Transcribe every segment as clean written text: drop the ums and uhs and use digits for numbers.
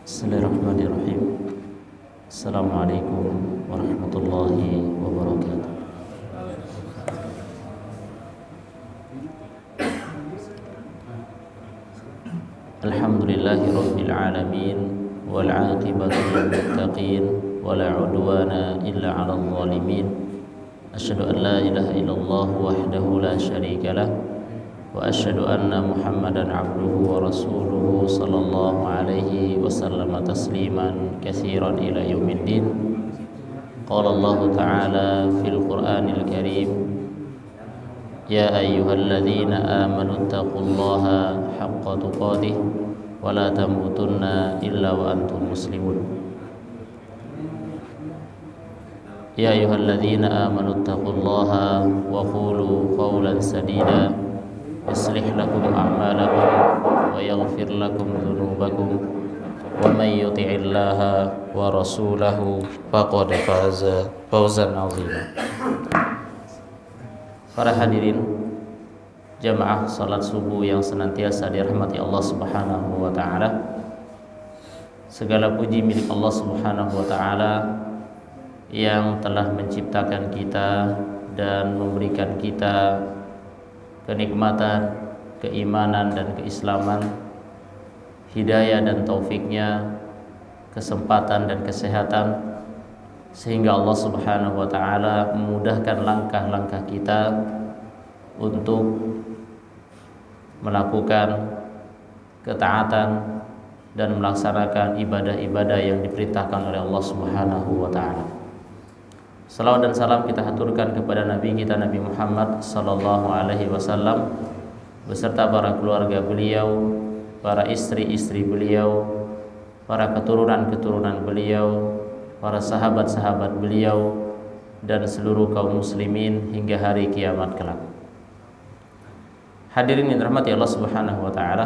Bismillahirrahmanirrahim. Assalamualaikum warahmatullahi wabarakatuh. Alhamdulillahi rabbil alamin wal 'aqibatu lil muttaqin wala 'udwana illa 'alal zalimin. Asyhadu an la ilaha illallah wahdahu la syarika lah wa asyhadu anna Muhammadan 'abduhu wa rasuluhu sallallahu alaihi wasallam tasliman katsiran ila yaumiddin. Qala Allah ta'ala fil Qur'anil Karim, ya ayyuhalladzina amanu taqullaha haqqa tuqatih wa la tamutunna illa wa antum muslimun. Ya ayyuhalladzina amanu taqullaha wa qulu qawlan sadida yuslih lakum a'malakum wa yaghfir lakum dhunubakum wa man yuti'illaha wa rasulahu faqad faza fawzan 'azima. Para hadirin jamaah salat subuh yang senantiasa dirahmati Allah Subhanahu wa taala. Segala puji milik Allah Subhanahu wa taala yang telah menciptakan kita dan memberikan kita kenikmatan, keimanan dan keislaman, hidayah dan taufiknya, kesempatan dan kesehatan, sehingga Allah Subhanahu wa ta'ala memudahkan langkah-langkah kita untuk melakukan ketaatan dan melaksanakan ibadah-ibadah yang diperintahkan oleh Allah Subhanahu wa ta'ala. Salawat dan salam kita haturkan kepada Nabi kita Nabi Muhammad sallallahu alaihi wasallam beserta para keluarga beliau, para istri-istri beliau, para keturunan-keturunan beliau, para sahabat-sahabat beliau dan seluruh kaum muslimin hingga hari kiamat kelak. Hadirin yang dirahmati Allah Subhanahu wa taala,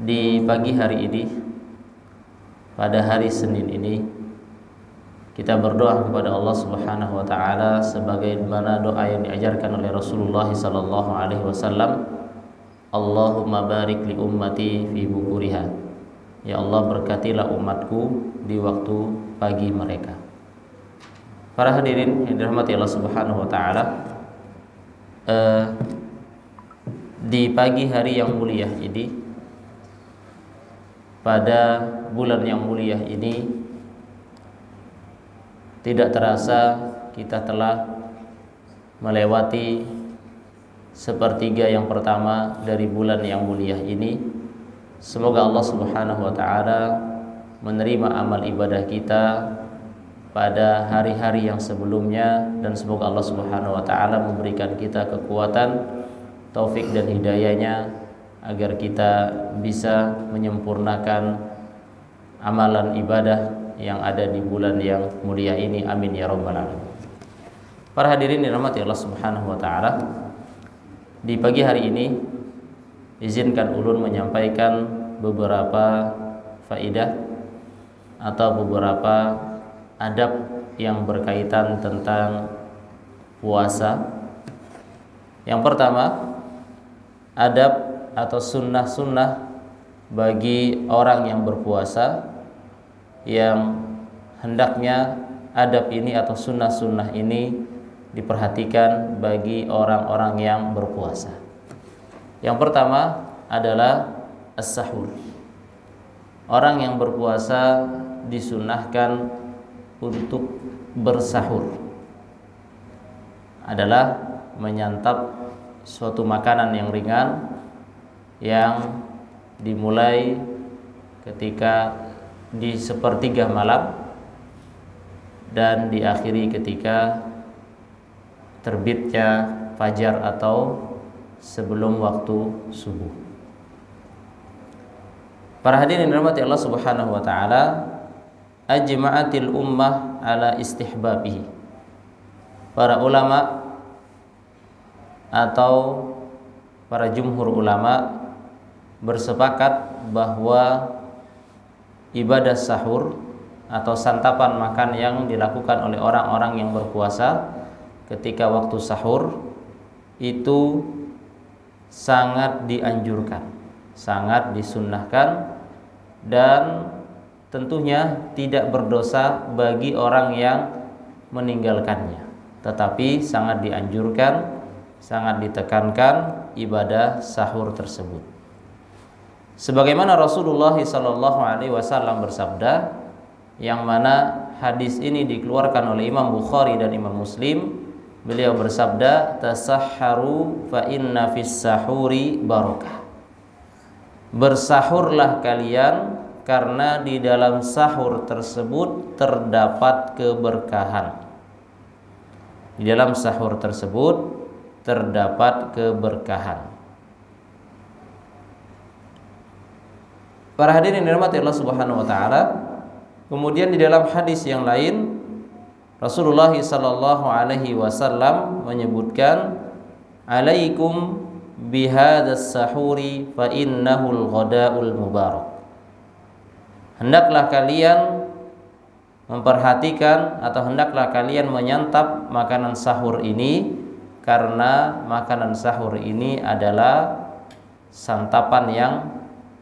di pagi hari ini, pada hari Senin ini, kita berdoa kepada Allah Subhanahu wa taala sebagaimana doa yang diajarkan oleh Rasulullah sallallahu alaihi wasallam, Allahumma barik li ummati fi bukuriha. Ya Allah, berkatilah umatku di waktu pagi mereka. Para hadirin yang dirahmati Allah Subhanahu wa taala, di pagi hari yang mulia ini, pada bulan yang mulia ini, tidak terasa kita telah melewati sepertiga yang pertama dari bulan yang mulia ini. Semoga Allah Subhanahu wa ta'ala menerima amal ibadah kita pada hari-hari yang sebelumnya, dan semoga Allah Subhanahu wa ta'ala memberikan kita kekuatan, taufik dan hidayahnya agar kita bisa menyempurnakan amalan ibadah yang ada di bulan yang mulia ini. Amin ya rabbal alamin. Para hadirin dirahmati Allah Subhanahu wa taala, di pagi hari ini izinkan ulun menyampaikan beberapa faidah atau beberapa adab yang berkaitan tentang puasa. Yang pertama, adab atau sunnah-sunnah bagi orang yang berpuasa, yang hendaknya adab ini atau sunnah-sunnah ini diperhatikan bagi orang-orang yang berpuasa. Yang pertama adalah as-sahur. Orang yang berpuasa disunnahkan untuk bersahur, adalah menyantap suatu makanan yang ringan yang dimulai ketika di sepertiga malam dan diakhiri ketika terbitnya fajar atau sebelum waktu subuh. Para hadirin dirahmati Allah Subhanahu wa taala, ajma'atil ummah ala istihbabihi. Para ulama atau para jumhur ulama bersepakat bahwa ibadah sahur atau santapan makan yang dilakukan oleh orang-orang yang berpuasa ketika waktu sahur itu sangat dianjurkan, sangat disunnahkan dan tentunya tidak berdosa bagi orang yang meninggalkannya. Tetapi sangat dianjurkan, sangat ditekankan ibadah sahur tersebut. Sebagaimana Rasulullah SAW bersabda, yang mana hadis ini dikeluarkan oleh Imam Bukhari dan Imam Muslim. Beliau bersabda, tasahharu fa inna fis sahuri barakah. Bersahurlah kalian karena di dalam sahur tersebut terdapat keberkahan. Di dalam sahur tersebut terdapat keberkahan. Para hadirin yang dirahmati Allah Subhanahu wa taala, kemudian di dalam hadis yang lain Rasulullah sallallahu alaihi wasallam menyebutkan, alaikum bihadzas sahuri fa innahul ghadaul mubarak. Hendaklah kalian memperhatikan atau hendaklah kalian menyantap makanan sahur ini, karena makanan sahur ini adalah santapan yang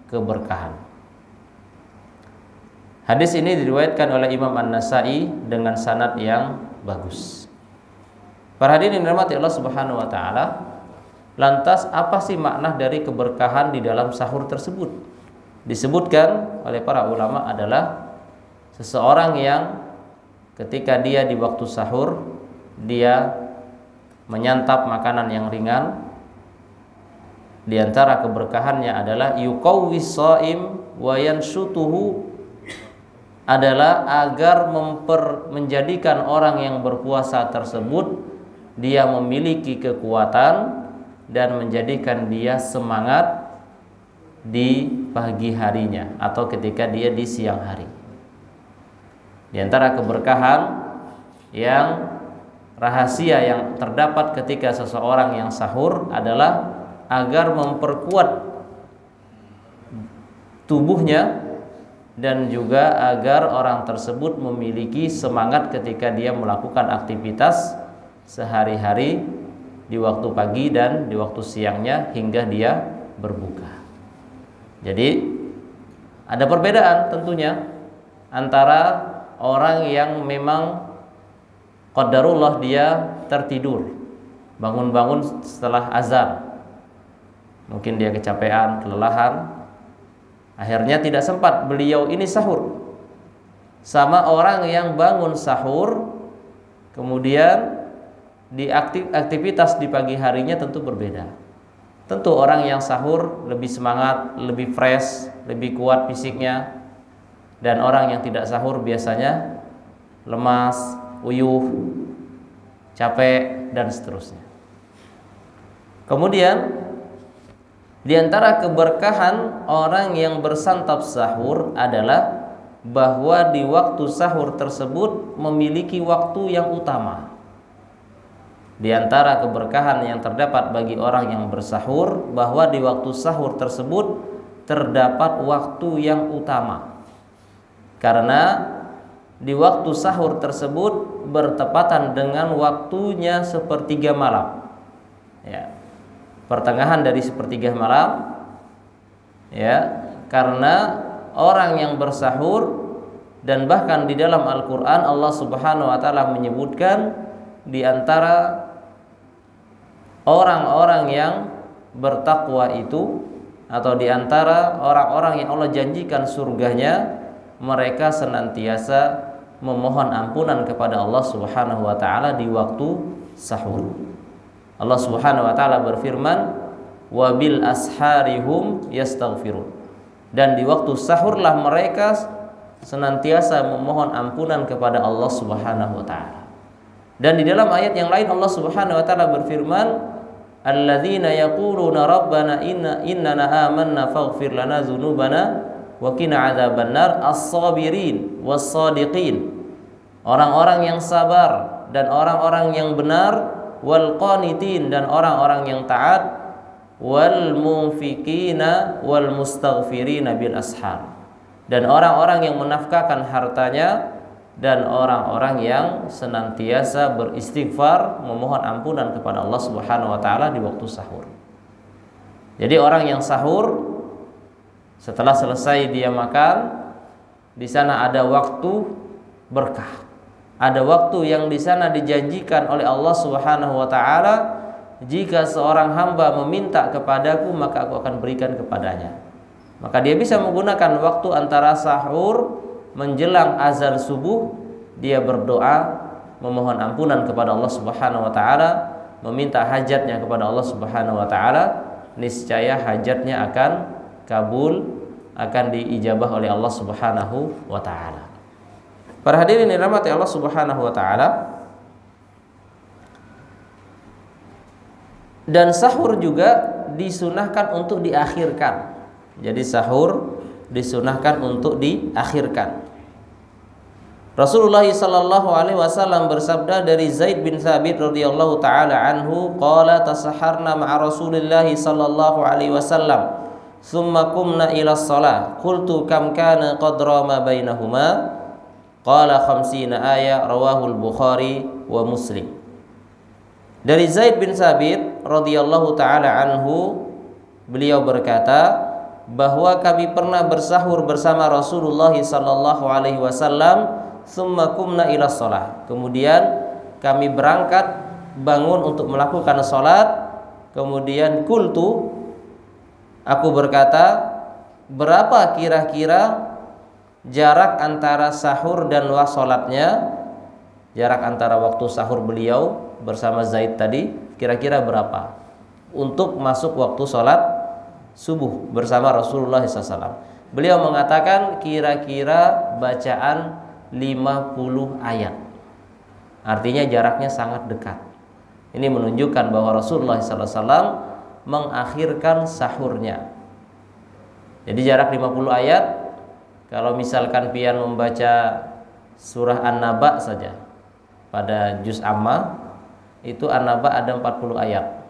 keberkahan. Hadis ini diriwayatkan oleh Imam An-Nasa'i dengan sanad yang bagus. Para hadirin yang dirahmati Allah Subhanahu wa taala, lantas apa sih makna dari keberkahan di dalam sahur tersebut? Disebutkan oleh para ulama adalah seseorang yang ketika dia di waktu sahur dia menyantap makanan yang ringan. Di antara keberkahannya adalah yuqawwis shaim wa yanshutuhu, adalah agar menjadikan orang yang berpuasa tersebut dia memiliki kekuatan dan menjadikan dia semangat di pagi harinya atau ketika dia di siang hari. Di antara keberkahan yang rahasia yang terdapat ketika seseorang yang sahur adalah agar memperkuat tubuhnya dan juga agar orang tersebut memiliki semangat ketika dia melakukan aktivitas sehari-hari di waktu pagi dan di waktu siangnya hingga dia berbuka. Jadi ada perbedaan tentunya antara orang yang memang qadarullah dia tertidur, bangun-bangun setelah azan, mungkin dia kecapean, kelelahan, akhirnya tidak sempat beliau ini sahur. Sama orang yang bangun sahur kemudian di aktivitas di pagi harinya tentu berbeda. Tentu orang yang sahur lebih semangat, lebih fresh, lebih kuat fisiknya. Dan orang yang tidak sahur biasanya lemas, uyuh, capek dan seterusnya. Kemudian di antara keberkahan orang yang bersantap sahur adalah bahwa di waktu sahur tersebut memiliki waktu yang utama. Di antara keberkahan yang terdapat bagi orang yang bersahur bahwa di waktu sahur tersebut terdapat waktu yang utama. Karena di waktu sahur tersebut bertepatan dengan waktunya sepertiga malam. Ya. Pertengahan dari sepertiga malam, ya, karena orang yang bersahur, dan bahkan di dalam Al-Quran Allah Subhanahu wa taala menyebutkan di antara orang-orang yang bertakwa itu, atau di antara orang-orang yang Allah janjikan surganya, mereka senantiasa memohon ampunan kepada Allah Subhanahu wa taala di waktu sahur. Allah Subhanahu wa taala berfirman, wa bil asharihum yastaghfirun, dan di waktu sahurlah mereka senantiasa memohon ampunan kepada Allah Subhanahu wa taala. Dan di dalam ayat yang lain Allah Subhanahu wa taala berfirman, alladzina yaquluna rabbana innana amanna faghfir lana dzunubana wa qina adzabannar as-sabirin was-shadiqin, orang-orang yang sabar dan orang-orang yang benar, wal qanitin, dan orang-orang yang taat, wal munfikina wal mustaghfirina bil ashar, dan orang-orang yang menafkahkan hartanya dan orang-orang yang senantiasa beristighfar memohon ampunan kepada Allah Subhanahu wa taala di waktu sahur. Jadi orang yang sahur Setelah selesai dia makan, di sana ada waktu berkah. Ada waktu yang di sana dijanjikan oleh Allah Subhanahu wa taala, jika seorang hamba meminta kepadaku maka aku akan berikan kepadanya. Maka dia bisa menggunakan waktu antara sahur menjelang azan subuh, dia berdoa memohon ampunan kepada Allah Subhanahu wa taala, meminta hajatnya kepada Allah Subhanahu wa taala, niscaya hajatnya akan kabul, akan diijabah oleh Allah Subhanahu wa taala. Para hadirin yang dirahmati Allah Subhanahu wa taala, dan sahur juga disunahkan untuk diakhirkan. Jadi sahur disunahkan untuk diakhirkan. Rasulullah sallallahu alaihi wasallam bersabda dari Zaid bin Thabit radhiyallahu taala anhu, qala tasaharna ma'a Rasulillah sallallahu alaihi wasallam, thumma qumna ila shalah, qultu kam kana qadra ma bainahuma, qala 50 ayat, rawahul Bukhari wa Muslim. Dari Zaid bin Thabit radhiyallahu taala anhu, beliau berkata bahwa kami pernah bersahur bersama Rasulullah sallallahu alaihi wasallam, tsumma qumna ila shalah. Kemudian kami berangkat bangun untuk melakukan salat. Kemudian qultu, aku berkata, berapa kira-kira jarak antara sahur dan salatnya? Jarak antara waktu sahur beliau bersama Zaid tadi kira-kira berapa untuk masuk waktu salat subuh bersama Rasulullah SAW? Beliau mengatakan kira-kira bacaan 50 ayat. Artinya jaraknya sangat dekat. Ini menunjukkan bahwa Rasulullah SAW mengakhirkan sahurnya. Jadi jarak 50 ayat. Kalau misalkan pian membaca surah An-Naba saja, pada juz amma itu An-Naba ada 40 ayat.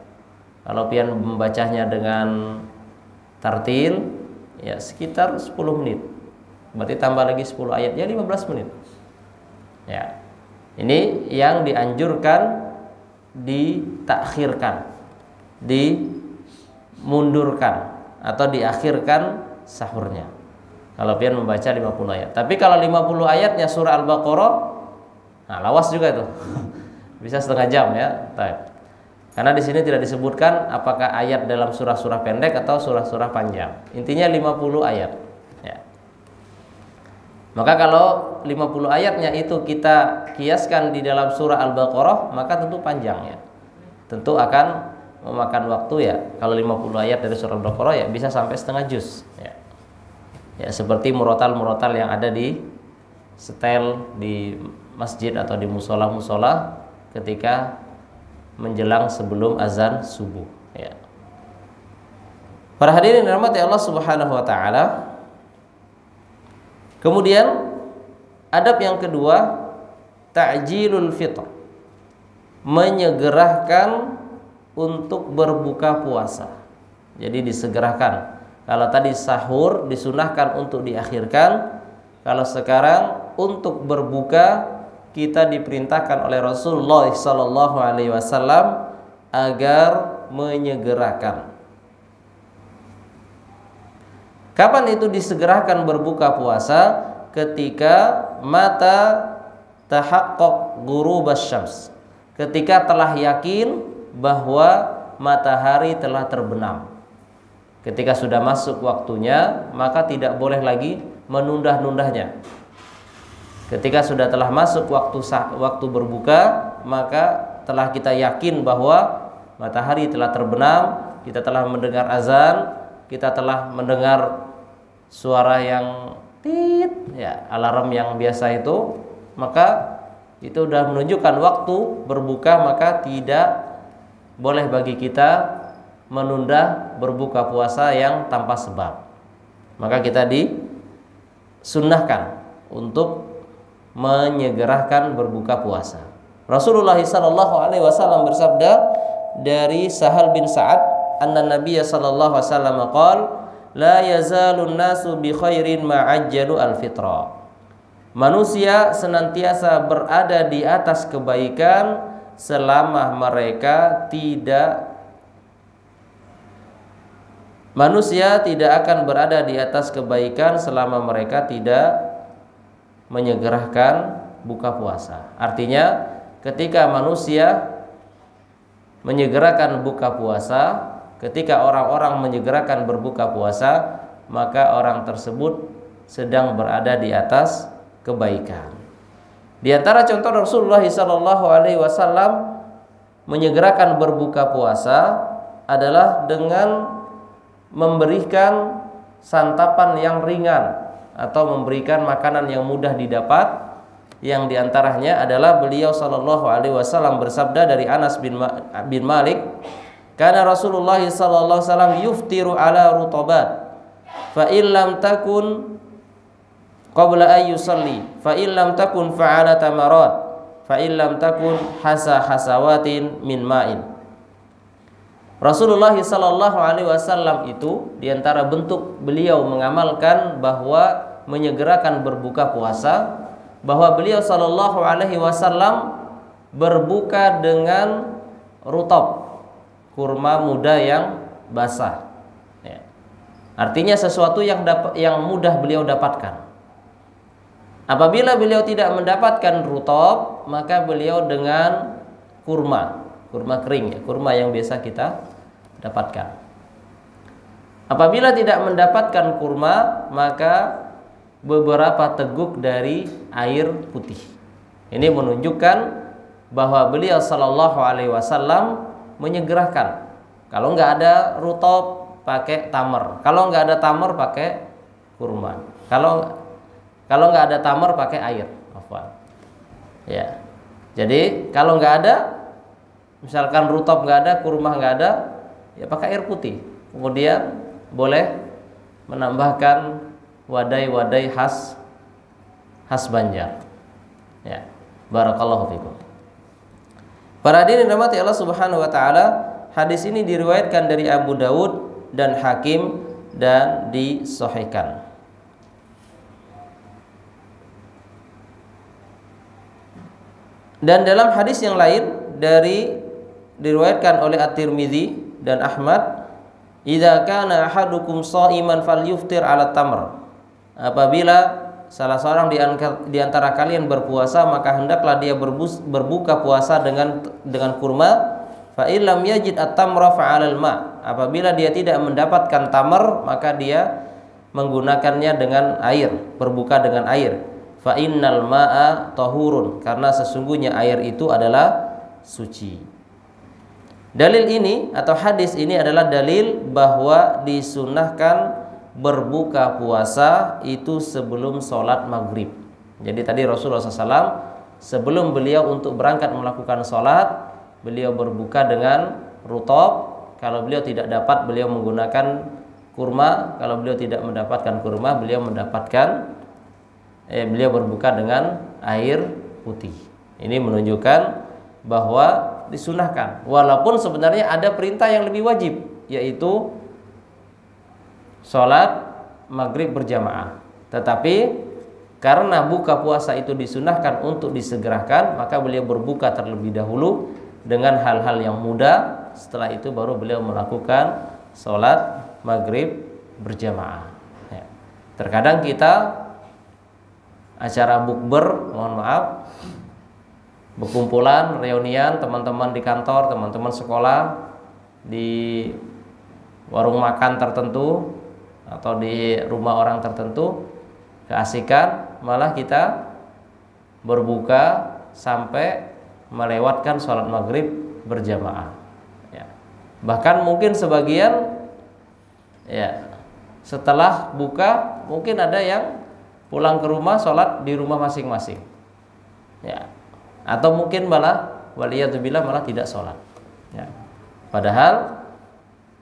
Kalau pian membacanya dengan tartil, ya sekitar 10 menit. Berarti tambah lagi 10 ayat, ya 15 menit. Ya. Ini yang dianjurkan ditakhirkan, dimundurkan atau diakhirkan sahurnya. Kalau pian membaca 50 ayat. Tapi kalau 50 ayatnya surah Al-Baqarah, nah lawas juga itu. Bisa setengah jam ya. Baik. Karena di sini tidak disebutkan apakah ayat dalam surah-surah pendek atau surah-surah panjang. Intinya 50 ayat. Ya. Maka kalau 50 ayatnya itu kita kiaskan di dalam surah Al-Baqarah, maka tentu panjang ya. Tentu akan memakan waktu ya. Kalau 50 ayat dari surah Al-Baqarah ya bisa sampai setengah juz. Ya. Ya, seperti murotal-murotal yang ada di setel di masjid atau di musola-musola ketika menjelang sebelum azan subuh ya. Para hadirin dirahmati Allah Subhanahu wa taala. Kemudian adab yang kedua, ta'jilul fitr, menyegerakan untuk berbuka puasa. Jadi disegerakan. Kalau tadi sahur disunahkan untuk diakhirkan, kalau sekarang untuk berbuka kita diperintahkan oleh Rasulullah sallallahu alaihi wasallam agar menyegerakan. Kapan itu disegerakan berbuka puasa? Ketika mata tahaqqaq ghurubasy syams. Ketika telah yakin bahwa matahari telah terbenam. Ketika sudah masuk waktunya, maka tidak boleh lagi menunda-nundanya. Ketika sudah telah masuk waktu berbuka, maka telah kita yakin bahwa matahari telah terbenam, kita telah mendengar azan, kita telah mendengar suara yang tit, ya, alarm yang biasa itu, maka itu sudah menunjukkan waktu berbuka, maka tidak boleh bagi kita menunda berbuka puasa yang tanpa sebab. Maka kita disunnahkan untuk menyegerakan berbuka puasa. Rasulullah sallallahu alaihi wasallam bersabda dari Sahal bin Sa'ad, anna Nabiy sallallahu alaihi wasallam qala, la yazalun nasu bi khairin ma ajjalu al-fitra. Manusia senantiasa berada di atas kebaikan selama mereka tidak manusia tidak akan berada di atas kebaikan selama mereka tidak menyegerakan buka puasa. Artinya ketika manusia menyegerakan buka puasa, ketika orang-orang menyegerakan berbuka puasa, maka orang tersebut sedang berada di atas kebaikan. Di antara contoh Rasulullah SAW menyegerakan berbuka puasa adalah dengan memberikan santapan yang ringan atau memberikan makanan yang mudah didapat, yang diantaranya adalah beliau SAW bersabda dari Anas bin Malik, karena Rasulullah SAW yuftiru ala rutabat fa illam takun qabla ay yusalli fa illam takun fa'ala tamarat fa illam takun hasawatin min ma'in. Rasulullah SAW itu diantara bentuk beliau mengamalkan bahwa menyegerakan berbuka puasa, bahwa beliau SAW berbuka dengan rutab, kurma muda yang basah. Ya. Artinya sesuatu yang mudah beliau dapatkan. Apabila beliau tidak mendapatkan rutab, maka beliau dengan kurma kering, ya, kurma yang biasa kita dapatkan. Apabila tidak mendapatkan kurma, maka beberapa teguk dari air putih. Ini menunjukkan bahwa beliau SAW menyegerakan. Kalau nggak ada rutab, pakai tamar. Kalau nggak ada tamar, pakai kurma. Kalau nggak ada tamar, pakai air. Ya. Jadi kalau nggak ada, misalkan rutab nggak ada, kurma nggak ada, ya pakai air putih. Kemudian boleh menambahkan wadai-wadai khas Banjar. Ya, barakallahu fikum. Para hadirin rahmati Allah Subhanahu wa taala, hadis ini diriwayatkan dari Abu Dawud dan Hakim dan disahihkan. Dan dalam hadis yang lain diriwayatkan oleh At-Tirmidzi dan Ahmad, idza kana ahadukum sha'iman falyuftir 'ala tamr. Apabila salah seorang di antara kalian berpuasa, maka hendaklah dia berbuka puasa dengan kurma. Fa illam yajid at-tamra fa 'alal ma. Apabila dia tidak mendapatkan tamar, maka dia menggunakannya dengan air, berbuka dengan air. Fa innal ma'a tahurun, karena sesungguhnya air itu adalah suci. Dalil ini atau hadis ini adalah dalil bahwa disunahkan berbuka puasa itu sebelum sholat maghrib. Jadi tadi Rasulullah SAW sebelum beliau untuk berangkat melakukan sholat, beliau berbuka dengan rutab. Kalau beliau tidak dapat, beliau menggunakan kurma. Kalau beliau tidak mendapatkan kurma, beliau berbuka dengan air putih. Ini menunjukkan bahwa disunahkan, walaupun sebenarnya ada perintah yang lebih wajib, yaitu sholat maghrib berjamaah. Tetapi karena buka puasa itu disunahkan untuk disegerakan, maka beliau berbuka terlebih dahulu dengan hal-hal yang mudah. Setelah itu baru beliau melakukan sholat maghrib berjamaah. Ya. Terkadang kita acara bukber, mohon maaf, berkumpulan, reunian, teman-teman di kantor, teman-teman sekolah, di warung makan tertentu atau di rumah orang tertentu, keasikan, malah kita berbuka sampai melewatkan sholat maghrib berjamaah. Ya. Bahkan mungkin sebagian, ya, setelah buka mungkin ada yang pulang ke rumah sholat di rumah masing-masing. Ya. Atau mungkin malah waliyadzubillah malah tidak sholat. Ya. Padahal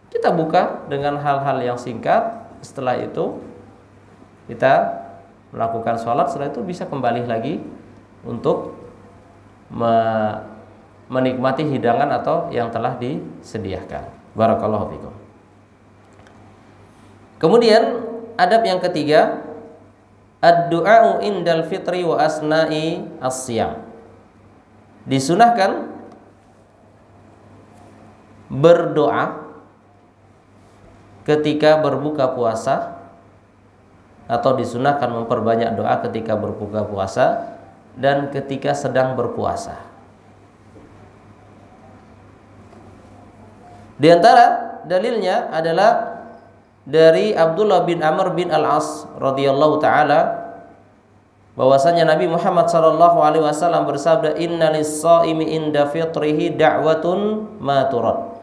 kita buka dengan hal-hal yang singkat. Setelah itu kita melakukan sholat. Setelah itu bisa kembali lagi untuk menikmati hidangan atau yang telah disediakan. Barakallahu fikum. Kemudian adab yang ketiga, ad-du'a'u indal fitri wa asna'i as-siyam. Disunahkan berdoa ketika berbuka puasa, atau disunahkan memperbanyak doa ketika berbuka puasa dan ketika sedang berpuasa. Di antara dalilnya adalah dari Abdullah bin Amr bin Al-As radhiyallahu taala bahwasanya Nabi Muhammad sallallahu alaihi wasallam bersabda, "Innalis-shaimi inda fitrihi da'watun ma turad."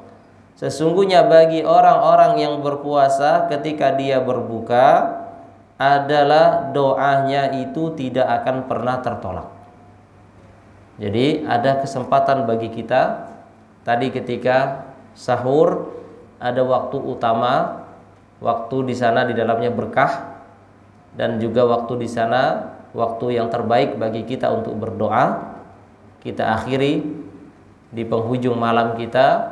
Sesungguhnya bagi orang-orang yang berpuasa ketika dia berbuka adalah doanya itu tidak akan pernah tertolak. Jadi ada kesempatan bagi kita tadi ketika sahur, ada waktu utama, waktu di sana di dalamnya berkah, dan juga waktu di sana waktu yang terbaik bagi kita untuk berdoa. Kita akhiri di penghujung malam kita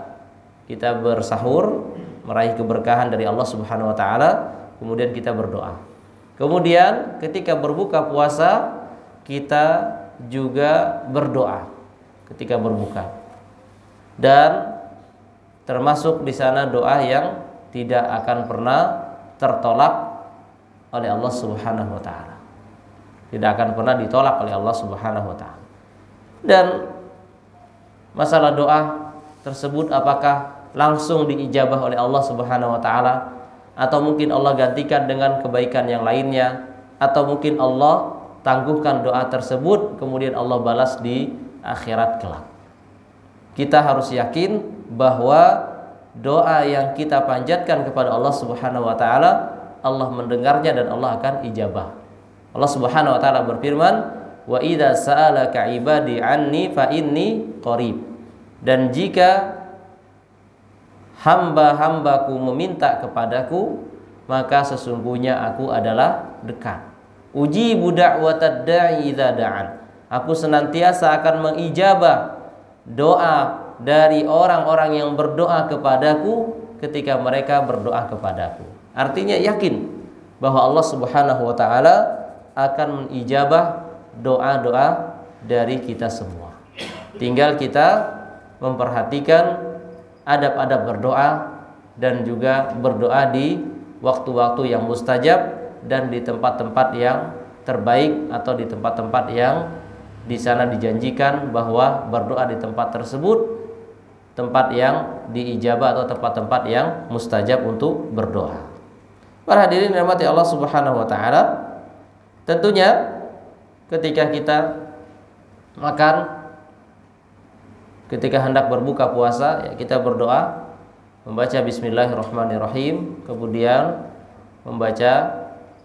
bersahur, meraih keberkahan dari Allah Subhanahu wa taala, kemudian kita berdoa. Kemudian ketika berbuka puasa kita juga berdoa ketika berbuka. Dan termasuk di sana doa yang tidak akan pernah tertolak oleh Allah Subhanahu wa taala. Tidak akan pernah ditolak oleh Allah Subhanahu wa taala. Dan masalah doa tersebut apakah langsung diijabah oleh Allah Subhanahu wa taala, atau mungkin Allah gantikan dengan kebaikan yang lainnya, atau mungkin Allah tangguhkan doa tersebut kemudian Allah balas di akhirat kelak. Kita harus yakin bahwa doa yang kita panjatkan kepada Allah Subhanahu wa taala, Allah mendengarnya dan Allah akan ijabah. Allah Subhanahu wa taala berfirman, "Wa idza sa'alaka 'ibadi 'anni fa inni qarib." Dan jika hamba-hambaku meminta kepadaku, maka sesungguhnya aku adalah dekat. Ujibu da'watad da'i idza da'an. Aku senantiasa akan mengijabah doa dari orang-orang yang berdoa kepadaku ketika mereka berdoa kepadaku. Artinya yakin bahwa Allah Subhanahu wa taala akan mengijabah doa-doa dari kita semua. Tinggal kita memperhatikan adab-adab berdoa dan juga berdoa di waktu-waktu yang mustajab dan di tempat-tempat yang terbaik, atau di tempat-tempat yang di sana dijanjikan bahwa berdoa di tempat tersebut tempat yang diijabah atau tempat-tempat yang mustajab untuk berdoa. Para hadirin dirahmati Allah Subhanahu wa taala, tentunya ketika kita makan, ketika hendak berbuka puasa, ya, kita berdoa membaca bismillahirrahmanirrahim, kemudian membaca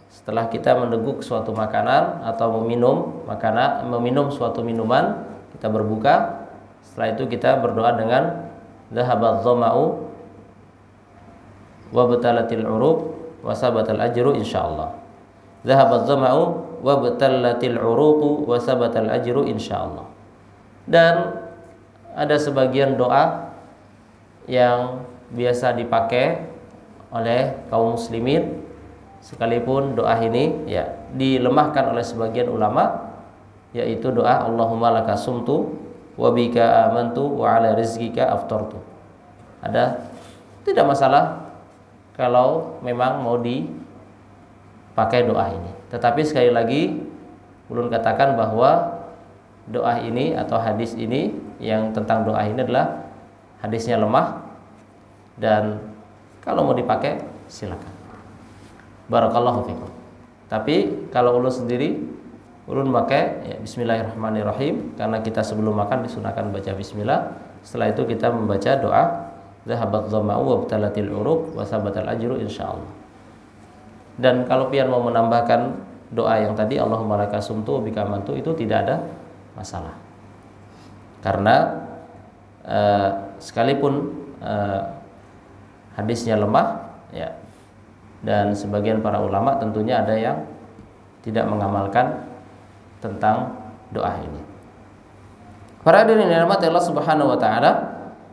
setelah kita meneguk suatu makanan atau meminum suatu minuman, kita berbuka. Setelah itu kita berdoa dengan dhahabadz dhama'u wa batalatil uruq wa sabatal ajru insyaallah. Dhahabadz dhama'u wa batalatil uruq wa sabatal ajru insyaallah. Dan ada sebagian doa yang biasa dipakai oleh kaum muslimin, sekalipun doa ini ya dilemahkan oleh sebagian ulama, yaitu doa Allahumma laka sumtu wa bika amantu wa ala rizqika aftartu. Ada, tidak masalah kalau memang mau dipakai doa ini. Tetapi sekali lagi ulun katakan bahwa doa ini atau hadis ini yang tentang doa ini adalah hadisnya lemah, dan kalau mau dipakai silakan. Barakallahu fikum. Tapi kalau ulun sendiri, ulun pakai ya, bismillahirrahmanirrahim, karena kita sebelum makan disunahkan baca bismillah. Setelah itu kita membaca doa dhahabat dhama'u wa batalatil uruq wa sabatal ajru insyaallah. Dan kalau pian mau menambahkan doa yang tadi Allahumma laka sumtu wa bika amantu, itu tidak ada masalah. Karena sekalipun hadisnya lemah ya, dan sebagian para ulama tentunya ada yang tidak mengamalkan tentang doa ini. Para hadirin yang dirahmati Allah Subhanahu wa taala,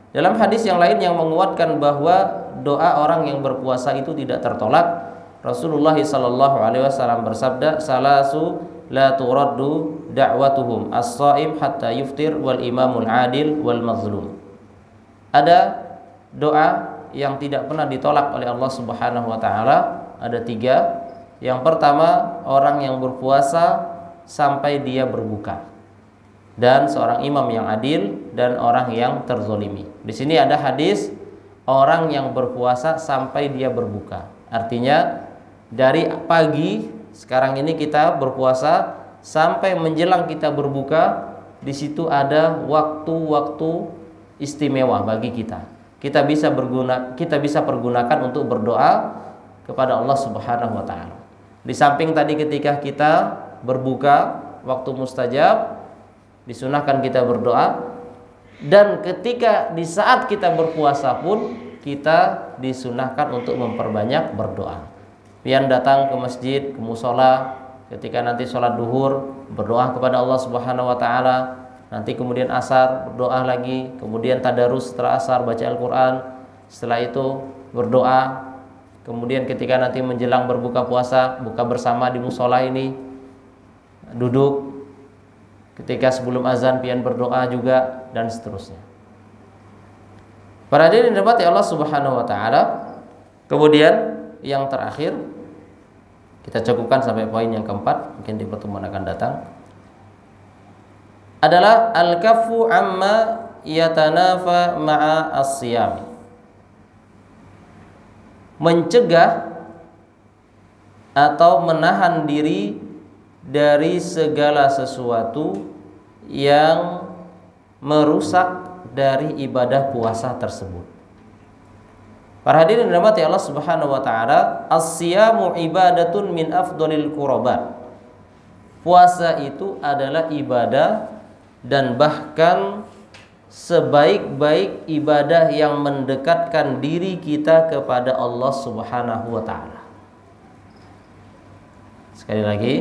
dalam hadis yang lain yang menguatkan bahwa doa orang yang berpuasa itu tidak tertolak, Rasulullah sallallahu alaihi wasallam bersabda, "Salasu la turaddu da'watuhum as-shaim hatta yuftir wal imamul adil wal mazlum." Ada doa yang tidak pernah ditolak oleh Allah Subhanahu wa taala ada 3. Yang pertama, orang yang berpuasa sampai dia berbuka, dan seorang imam yang adil, dan orang yang terzolimi. Di sini ada hadis orang yang berpuasa sampai dia berbuka. Artinya dari pagi sekarang ini kita berpuasa sampai menjelang kita berbuka, di situ ada waktu-waktu istimewa bagi kita. Kita bisa pergunakan untuk berdoa kepada Allah Subhanahu wa taala. Di samping tadi ketika kita berbuka, waktu mustajab, disunahkan kita berdoa, dan ketika di saat kita berpuasa pun kita disunahkan untuk memperbanyak berdoa. Pian datang ke masjid, ke musola, ketika nanti sholat duhur berdoa kepada Allah Subhanahu wa taala, nanti kemudian asar berdoa lagi, kemudian tadarus setelah asar baca Al-Quran, setelah itu berdoa, kemudian ketika nanti menjelang berbuka puasa buka bersama di musola ini, duduk, ketika sebelum azan pian berdoa juga, dan seterusnya. Para hadirin dirahmati Allah Subhanahu wa taala. Kemudian yang terakhir, kita cukupkan sampai poin yang keempat, mungkin di pertemuan akan datang, adalah al-kaffu amma yatanafa ma'a as-siyam. Mencegah atau menahan diri dari segala sesuatu yang merusak dari ibadah puasa tersebut. Para hadirin dirahmati Allah Subhanahu wa taala, as-siyamu ibadatun min afdhalil qurbat. Puasa itu adalah ibadah dan bahkan sebaik-baik ibadah yang mendekatkan diri kita kepada Allah Subhanahu wa taala. Sekali lagi,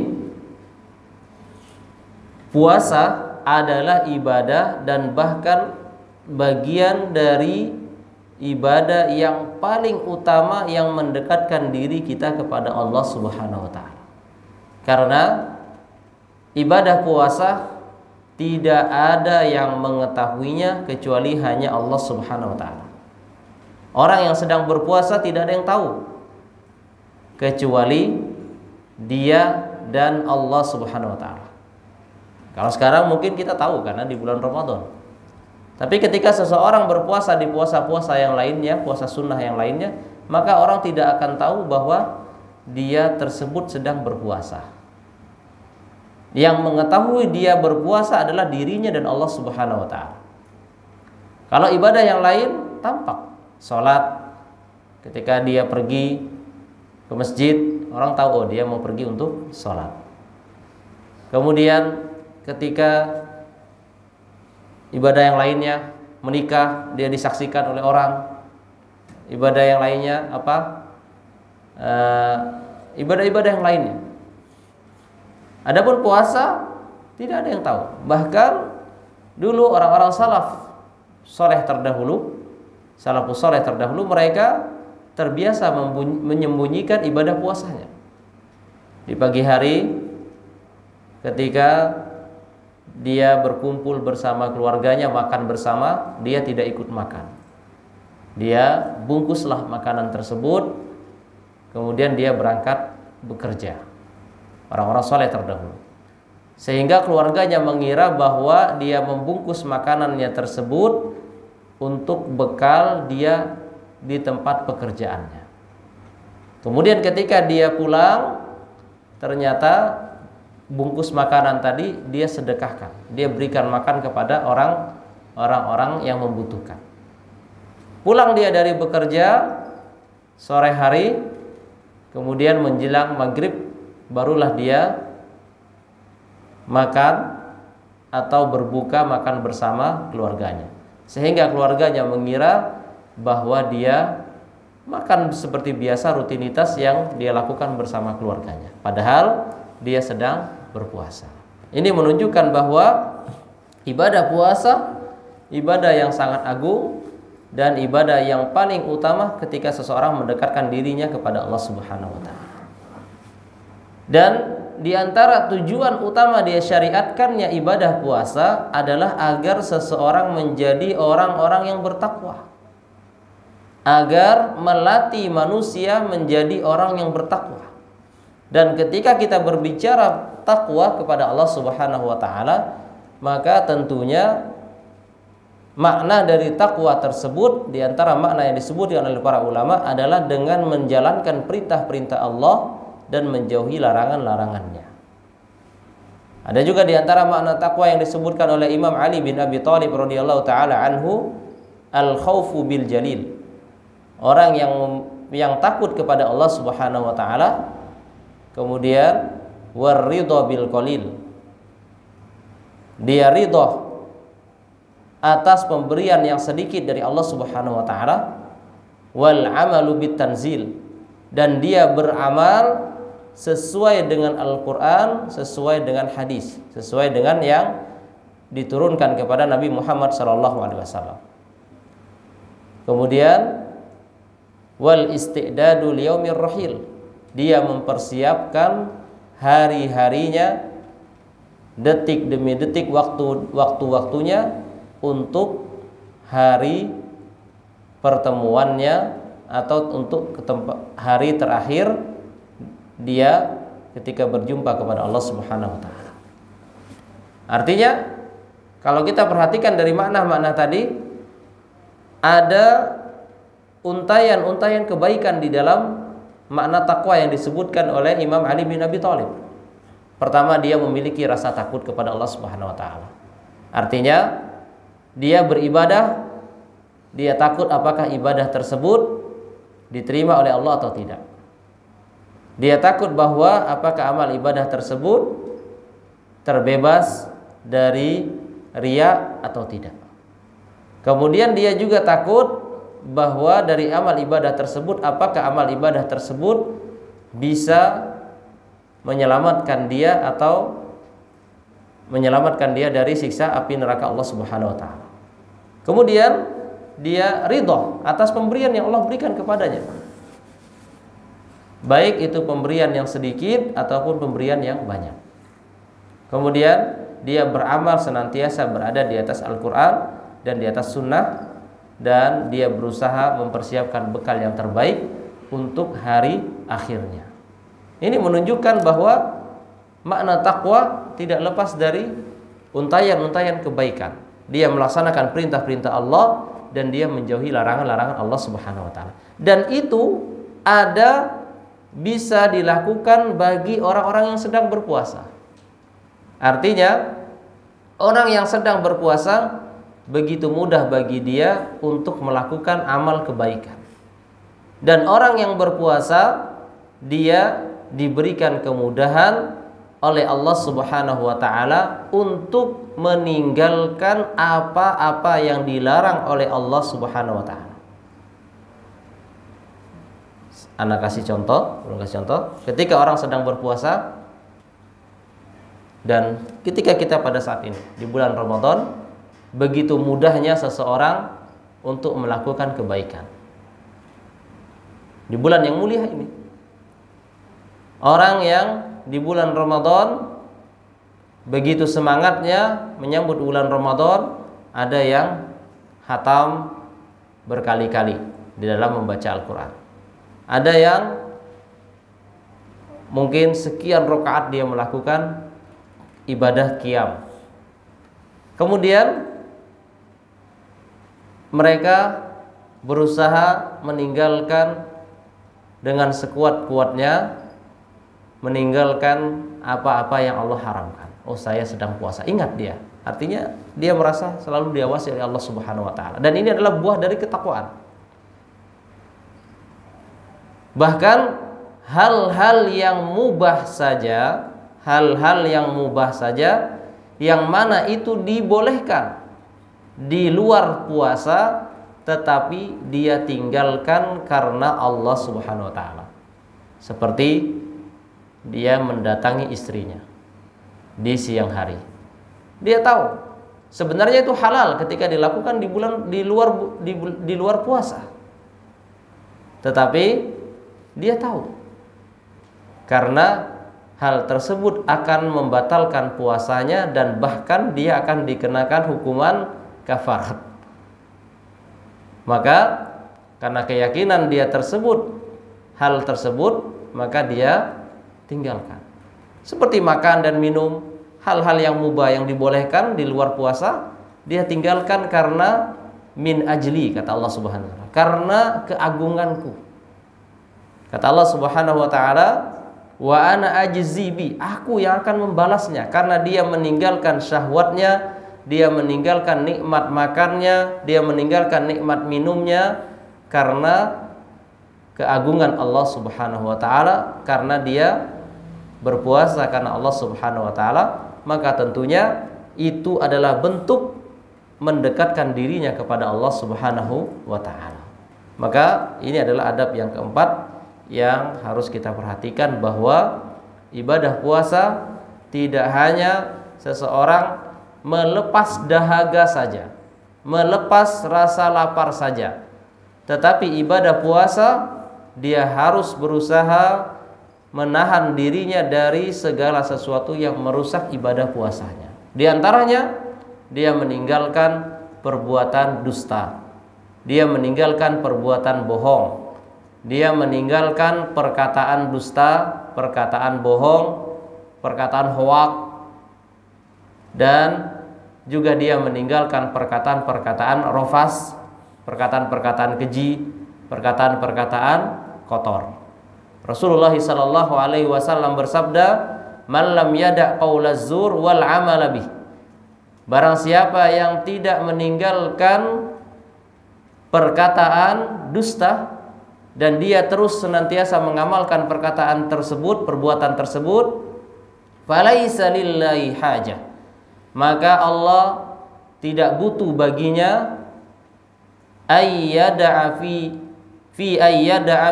puasa adalah ibadah dan bahkan bagian dari ibadah yang paling utama yang mendekatkan diri kita kepada Allah Subhanahu wa taala. Karena ibadah puasa tidak ada yang mengetahuinya kecuali hanya Allah Subhanahu wa taala. Orang yang sedang berpuasa tidak ada yang tahu kecuali dia dan Allah Subhanahu wa taala. Kalau sekarang mungkin kita tahu karena di bulan Ramadan. Tapi ketika seseorang berpuasa di puasa-puasa yang lainnya, puasa sunnah yang lainnya, maka orang tidak akan tahu bahwa dia tersebut sedang berpuasa. Yang mengetahui dia berpuasa adalah dirinya dan Allah Subhanahu wa taala. Kalau ibadah yang lain tampak. Salat, ketika dia pergi ke masjid, orang tahu oh dia mau pergi untuk salat. Kemudian ketika ibadah yang lainnya, menikah, dia disaksikan oleh orang. Ibadah yang lainnya apa? Ibadah-ibadah yang lainnya. Adapun puasa tidak ada yang tahu. Bahkan dulu orang-orang salafus soleh terdahulu, mereka terbiasa menyembunyikan ibadah puasanya. Di pagi hari ketika dia berkumpul bersama keluarganya, makan bersama, dia tidak ikut makan. Dia bungkuslah makanan tersebut, kemudian dia berangkat bekerja. Orang-orang soleh terdahulu, sehingga keluarganya mengira bahwa dia membungkus makanannya tersebut untuk bekal dia di tempat pekerjaannya. Kemudian ketika dia pulang, ternyata bungkus makanan tadi dia sedekahkan, dia berikan makan kepada orang-orang yang membutuhkan. Pulang dia dari bekerja sore hari, kemudian menjelang maghrib barulah dia makan atau berbuka makan bersama keluarganya, sehingga keluarganya mengira bahwa dia makan seperti biasa, rutinitas yang dia lakukan bersama keluarganya, padahal dia sedang berpuasa. Ini menunjukkan bahwa ibadah puasa ibadah yang sangat agung dan ibadah yang paling utama ketika seseorang mendekatkan dirinya kepada Allah Subhanahu wa taala. Dan di antara tujuan utama dia syariatkannya ibadah puasa adalah agar seseorang menjadi orang-orang yang bertakwa. agar melatih manusia menjadi orang yang bertakwa. Dan ketika kita berbicara takwa kepada Allah Subhanahu wa taala, maka tentunya makna dari takwa tersebut, di antara makna yang disebutkan oleh para ulama adalah dengan menjalankan perintah-perintah Allah dan menjauhi larangan-larangannya. Ada juga di antara makna takwa yang disebutkan oleh Imam Ali bin Abi Thalib radhiyallahu taala anhu, al-khaufu bil jalil. Orang yang takut kepada Allah Subhanahu wa taala, kemudian war-ridha bil qalil. Dia ridha atas pemberian yang sedikit dari Allah Subhanahu wa taala, wal amalu bit tanzil, dan dia beramal sesuai dengan Al-Qur'an, sesuai dengan hadis, sesuai dengan yang diturunkan kepada Nabi Muhammad SAW. Kemudian wal istidadu liyaumir rahil, dia mempersiapkan hari-harinya, detik demi detik, waktu-waktunya untuk hari pertemuannya atau untuk hari terakhir dia ketika berjumpa kepada Allah Subhanahu wa taala. Artinya, kalau kita perhatikan dari makna-makna tadi, ada untayan-untayan kebaikan di dalam makna takwa yang disebutkan oleh Imam Ali bin Abi Thalib. Pertama, dia memiliki rasa takut kepada Allah Subhanahu wa taala. Artinya, dia beribadah, dia takut apakah ibadah tersebut diterima oleh Allah atau tidak. Dia takut bahwa apakah amal ibadah tersebut terbebas dari riya atau tidak. Kemudian dia juga takut bahwa dari amal ibadah tersebut, apakah amal ibadah tersebut bisa menyelamatkan dia atau menyelamatkan dia dari siksa api neraka Allah Subhanahu wa taala. Kemudian dia ridha atas pemberian yang Allah berikan kepadanya, baik itu pemberian yang sedikit ataupun pemberian yang banyak. Kemudian dia beramal senantiasa berada di atas Al-Quran dan di atas sunnah, dan dia berusaha mempersiapkan bekal yang terbaik untuk hari akhirnya. Ini menunjukkan bahwa makna takwa tidak lepas dari untayan-untayan kebaikan. Dia melaksanakan perintah-perintah Allah dan dia menjauhi larangan-larangan Allah Subhanahu wa taala. Dan itu bisa dilakukan bagi orang-orang yang sedang berpuasa. Artinya, orang yang sedang berpuasa begitu mudah bagi dia untuk melakukan amal kebaikan. Dan orang yang berpuasa, dia diberikan kemudahan oleh Allah Subhanahu wa taala untuk meninggalkan apa-apa yang dilarang oleh Allah Subhanahu wa taala. Anak kasih contoh, ketika orang sedang berpuasa dan ketika kita pada saat ini di bulan Ramadan, begitu mudahnya seseorang untuk melakukan kebaikan. Di bulan yang mulia ini, orang yang di bulan Ramadan begitu semangatnya menyambut bulan Ramadan, ada yang khatam berkali-kali di dalam membaca Al-Quran. Ada yang mungkin sekian rakaat dia melakukan ibadah qiyam. Kemudian mereka berusaha meninggalkan dengan sekuat-kuatnya, meninggalkan apa-apa yang Allah haramkan. Oh, saya sedang puasa. Ingat dia. Artinya dia merasa selalu diawasi oleh Allah Subhanahu wa taala. Dan ini adalah buah dari ketakwaan. Bahkan hal-hal yang mubah saja, yang mana itu dibolehkan di luar puasa, tetapi dia tinggalkan karena Allah Subhanahu wa taala. Seperti dia mendatangi istrinya di siang hari. Dia tahu sebenarnya itu halal ketika dilakukan di luar puasa. Tetapi dia tahu karena hal tersebut akan membatalkan puasanya dan bahkan dia akan dikenakan hukuman kafarat. Maka karena keyakinan dia tersebut, hal tersebut, maka dia tinggalkan. Seperti makan dan minum, hal-hal yang mubah yang dibolehkan di luar puasa, dia tinggalkan karena min ajli, kata Allah Subhanahu wa taala, karena keagunganku. Kata Allah Subhanahu wa taala, wa ana ajzi bi, aku yang akan membalasnya, karena dia meninggalkan syahwatnya, dia meninggalkan nikmat makannya, dia meninggalkan nikmat minumnya karena keagungan Allah Subhanahu wa taala, karena dia berpuasa karena Allah Subhanahu wa taala, maka tentunya itu adalah bentuk mendekatkan dirinya kepada Allah Subhanahu wa taala. Maka ini adalah adab yang keempat yang harus kita perhatikan, bahwa ibadah puasa tidak hanya seseorang melepas dahaga saja, melepas rasa lapar saja, tetapi ibadah puasa dia harus berusaha menahan dirinya dari segala sesuatu yang merusak ibadah puasanya. Di antaranya dia meninggalkan perbuatan dusta, dia meninggalkan perbuatan bohong, dia meninggalkan perkataan dusta, perkataan bohong, perkataan hoak, dan juga dia meninggalkan perkataan-perkataan rofas, perkataan-perkataan keji, perkataan-perkataan kotor. Rasulullah sallallahu alaihi wasallam bersabda, "Man lam yada' qaulaz zur wal 'amala bih." Barang siapa yang tidak meninggalkan perkataan dusta dan dia terus senantiasa mengamalkan perkataan tersebut, perbuatan tersebut, falaisa lillahi hajah, maka Allah tidak butuh baginya ayyada'a fi ayyada'a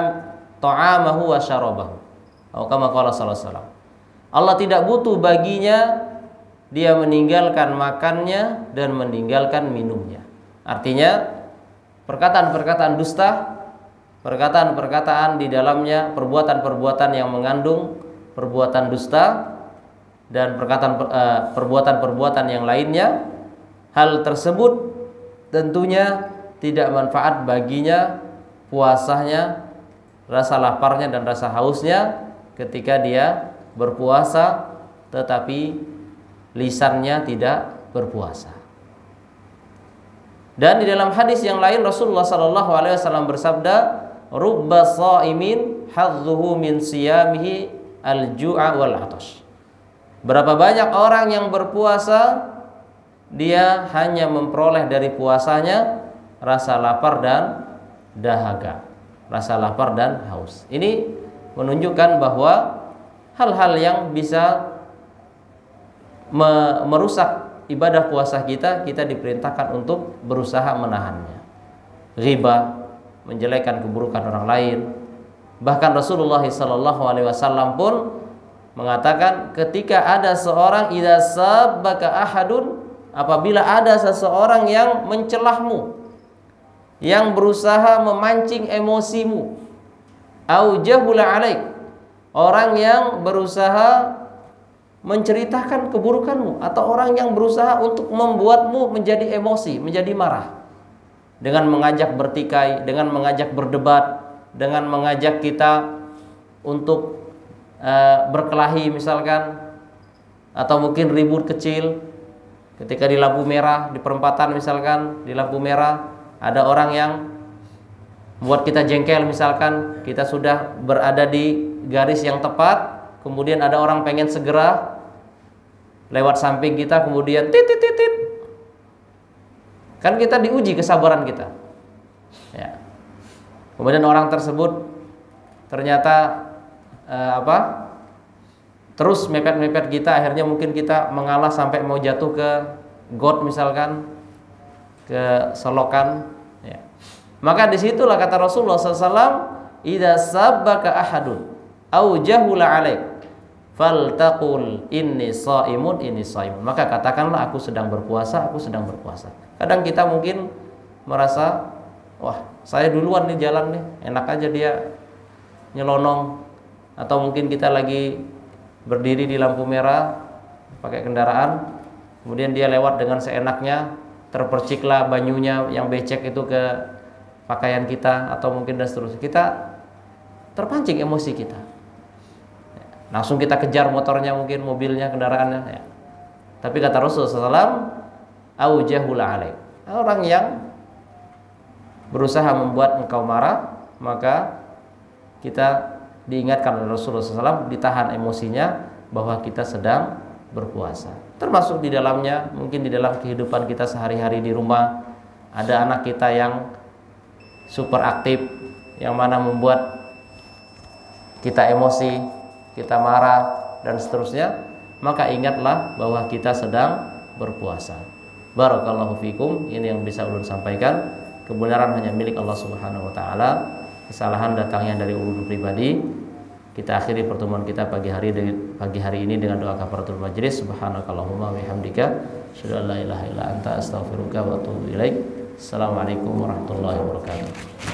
ta'amahu wa syarabahu. Atau kama qala sallallahu alaihi wasallam. Allah tidak butuh baginya dia meninggalkan makannya dan meninggalkan minumnya. Artinya perkataan-perkataan dusta, perkataan-perkataan di dalamnya perbuatan-perbuatan yang mengandung perbuatan dusta dan perbuatan-perbuatan yang lainnya, hal tersebut tentunya tidak manfaat baginya puasanya, rasa laparnya dan rasa hausnya ketika dia berpuasa tetapi lisannya tidak berpuasa. Dan di dalam hadis yang lain Rasulullah sallallahu alaihi wasallam bersabda, "Rubba shaimin hadzuhu min siyamihi al-ju'a wal 'atash." Berapa banyak orang yang berpuasa dia hanya memperoleh dari puasanya rasa lapar dan dahaga, rasa lapar dan haus. Ini menunjukkan bahwa hal-hal yang bisa merusak ibadah puasa kita diperintahkan untuk berusaha menahannya. Riba, menjelekkan keburukan orang lain. Bahkan Rasulullah SAW pun mengatakan, ketika ada seorang idza sabbaka ahadun, apabila ada seseorang yang mencelahmu, yang berusaha memancing emosimu, au jahula alaik, orang yang berusaha menceritakan keburukanmu, atau orang yang berusaha untuk membuatmu menjadi emosi, menjadi marah, dengan mengajak bertikai, dengan mengajak berdebat, dengan mengajak kita untuk berkelahi misalkan, atau mungkin ribut kecil ketika di lampu merah, di perempatan misalkan, di lampu merah ada orang yang membuat kita jengkel misalkan, kita sudah berada di garis yang tepat, kemudian ada orang pengen segera lewat samping kita, kemudian tit. Kan kita diuji kesabaran kita. Ya. Kemudian orang tersebut ternyata terus mepet-mepet kita, akhirnya mungkin kita mengalah sampai mau jatuh ke got misalkan, ke selokan. Ya. Maka disitulah kata Rasulullah SAW, idza sabbaka ahadun au jahula alaik faltaqul inni shaimun, maka katakanlah aku sedang berpuasa, aku sedang berpuasa. Kadang kita mungkin merasa, wah saya duluan nih jalan nih, enak aja dia nyelonong. Atau mungkin kita lagi berdiri di lampu merah pakai kendaraan, kemudian dia lewat dengan seenaknya, terperciklah banyunya yang becek itu ke pakaian kita atau mungkin dan seterusnya, kita terpancing emosi kita. Langsung kita kejar motornya, mungkin mobilnya, kendaraannya. Ya. Tapi kata Rasulullah SAW, aujahul alaik. Orang yang berusaha membuat engkau marah, maka kita diingatkan oleh Rasulullah SAW, ditahan emosinya bahwa kita sedang berpuasa. Termasuk di dalamnya, mungkin di dalam kehidupan kita sehari-hari di rumah, ada anak kita yang super aktif, yang mana membuat kita emosi, kita marah, dan seterusnya, maka ingatlah bahwa kita sedang berpuasa. Barakallahu fikum. Ini yang bisa ulun sampaikan. Kebenaran hanya milik Allah Subhanahu wa taala. Kesalahan datangnya dari ulun pribadi. Kita akhiri pertemuan kita pagi hari ini dengan doa kafaratul majlis. Subhanakallahumma wa bihamdika, asyhadu an la ilaha illa anta, astaghfiruka wa atubu ilaik. Assalamualaikum warahmatullahi wabarakatuh.